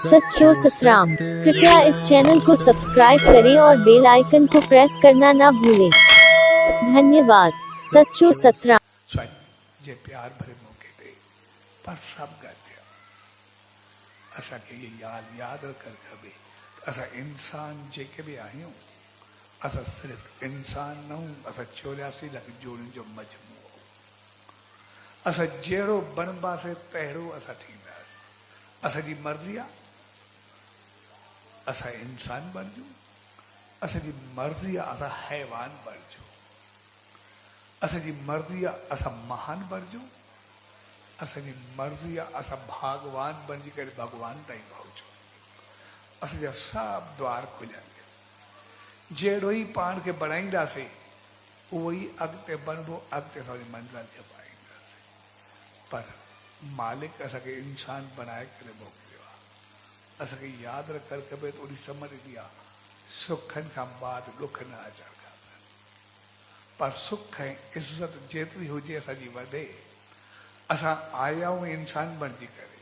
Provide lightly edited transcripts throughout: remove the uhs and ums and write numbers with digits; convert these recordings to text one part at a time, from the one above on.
सच्चो सतराम। कृपया इस चैनल को सब्सक्राइब करें और बेल आइकन को प्रेस करना ना भूलें। धन्यवाद। सच्चो सतराम। स्वयं जे प्यार भरे मौके थे पर सब गद्य असा के ये याद रखर कभी असा इंसान जेके भी आहियूं असा सिर्फ इंसान न हूं असा 84 लाख जोड़ियुनि जो मजमू असा जहिड़ो बणबासे तहिड़ो असा थींदासीं। असांजी मर्ज़ी आहे असा इंसान बणिजूं, असांजी मर्ज़ी आहे असा हैवान बणिजूं, असांजी मर्ज़ी आहे असां महान बणिजूं, असांजी मर्ज़ी आहे असां भगवान बणिजी करे भगवान ताईं पहुचूं। असांजा सभु द्वार खुलंदा। जहिड़ो ई पाण खे बणाईंदासीं उहो ई अॻिते बणिबो, अॻिते असां मंज़िल खे पाईंदासीं। पर मालिक असांखे इंसान बणाए करे मोकिलियो आहे। असांखे यादि रखणु खपे त उन समझ ईंदी आहे सुखनि खां बाद ॾुख न अचणु खपे, पर सुख ऐं इज़त जेतिरी हुजे असांजी वधे। असां आया आहियूं इंसान बणिजी करे,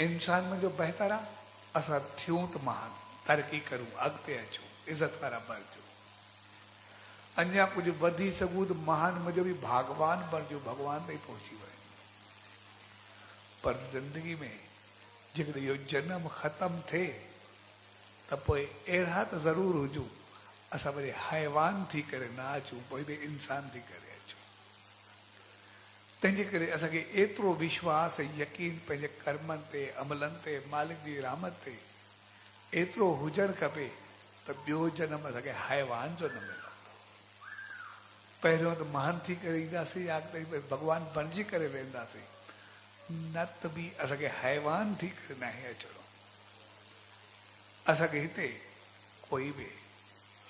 इंसान मुंहिंजो बहितर आहे असां थियूं त महान, तरक़ी करूं, अॻिते अचूं, इज़त वारा बणिजूं। अञा कुझु वधी सघूं त महान मुंहिंजो बि भगवान बणिजो, भगवान ताईं पहुची वञे। पर ज़िंदगी में जेकॾहिं इहो जनम ख़तमु थिए त पोइ अहिड़ा त ज़रूरु हुजूं असां वरी हैवान थी करे न अचूं, पोइ बि इंसान थी करे अचूं। तंहिंजे करे असांखे एतिरो विश्वास ऐं यकीन पंहिंजे कर्मनि ते, अमलनि ते, मालिक जी रहमत ते एतिरो हुजणु खपे त ॿियो जनम असांखे हैवान जो न मिलंदो। पहिरियों त महान थी करे ईंदासीं या भॻवान बणिजी करे वेंदासीं, न त बि असांखे हैवान थी करे न आहे अचिणो। असांखे हिते कोई बि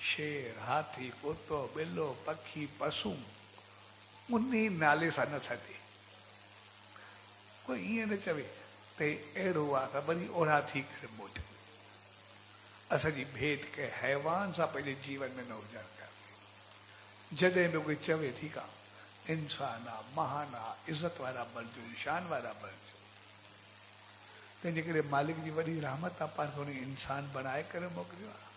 शेर, हाथी, कुतो, ॿिलो, पखी, पशु उन नाले सां न सॾे। कोई ईअं न चवे त अहिड़ो आहे त वरी ओढ़ा थी करे मोटूं। असांजी भेट कंहिं हैवान सां पंहिंजे जीवन में न हुजणु खपे। जॾहिं बि कोई चवे ठीकु आहे इंसान आहे, महान आहे, इज़त वारा बणिजूं, शान वारा बणिजूं। तंहिंजे करे मालिक जी वॾी रहमत आहे पाण खे उन इंसान बणाए करे मोकिलियो आहे।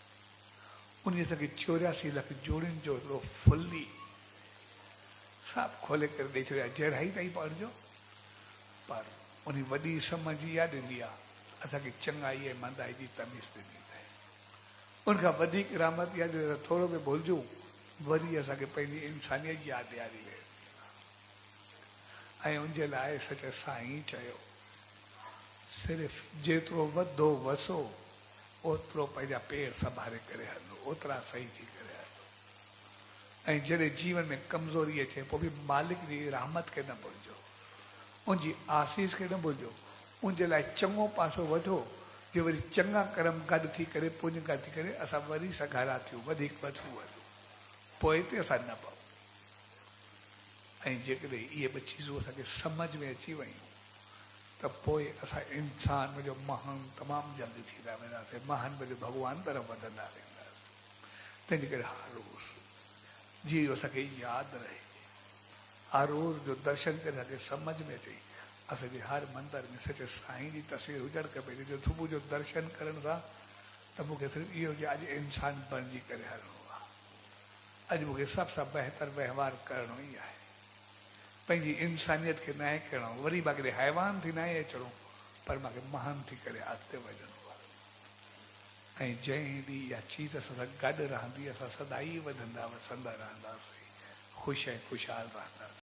उन असांखे 84 लख जोड़ियुनि जो हिकिड़ो फुल्ली सभु खोले करे ॾेई छॾियो आहे, जहिड़ा ई ताईं पढ़िजो। पर उन वॾी समझ इहा ॾिनी आहे असांखे चङाई ऐं मंदाई जी तमीज़ ॾिनी अथई। उनखां वधीक रहमत इहा जो थोरो बि भुलिजूं वरी असांखे पंहिंजी इंसानियत जी यादि ॾियारी वेंदी। ऐं उनजे लाइ सच साईं चयो सिर्फ़ु जेतिरो वधो वसो ओतिरो पंहिंजा पेर संभाले करे हलो, ओतिरा सही थी करे हलो। ऐं जॾहिं जीवन में कमज़ोरी अचे पोइ बि मालिक जी रहमत खे न भुलिजो, उनजी आसीस खे न भुलिजो। उनजे लाइ चङो पासो वठो जे वरी चङा कर्म गॾु थी करे, पुञ गॾु थी करे असां वरी सघारा थियूं, वधीक वधूं वधूं, पोइ ते असां न पऊं। ऐं जेकॾहिं इहे ॿ चीज़ूं असांखे सम्झ में अची वयूं त पोइ असां इंसान मुंहिंजो महान तमामु जल्दी थींदा वेंदासीं, महान मुंहिंजो भॻवान तरफ़ वधंदा वेंदासीं। तंहिंजे करे हर रोज़ जीअं असांखे यादि रहे, हर रोज़ जो दर्शन करे असांखे सम्झ में अचे असांजे हर मंदर में सच साईं जी तस्वीर हुजणु खपे। जो सुबुह जो दर्शन करण सां त मूंखे सिर्फ़ु इहो हुजे अॼु इंसान बणिजी करे हलिणो आहे, अॼु मूंखे सभ सां बहितर व्यवहार करणो ई आहे, पंहिंजी इंसानियत खे नए करणो, वरी मां कॾहिं हैवान थी नए अचणो, पर मूंखे महान थी करे अॻिते वञणो आहे। ऐं जंहिं ॾींहुं इहा चीज़ असां सां गॾु रहंदी असां सदाई वधंदा वसंदा रहंदासीं, ख़ुशि ऐं ख़ुशहाल रहंदासीं।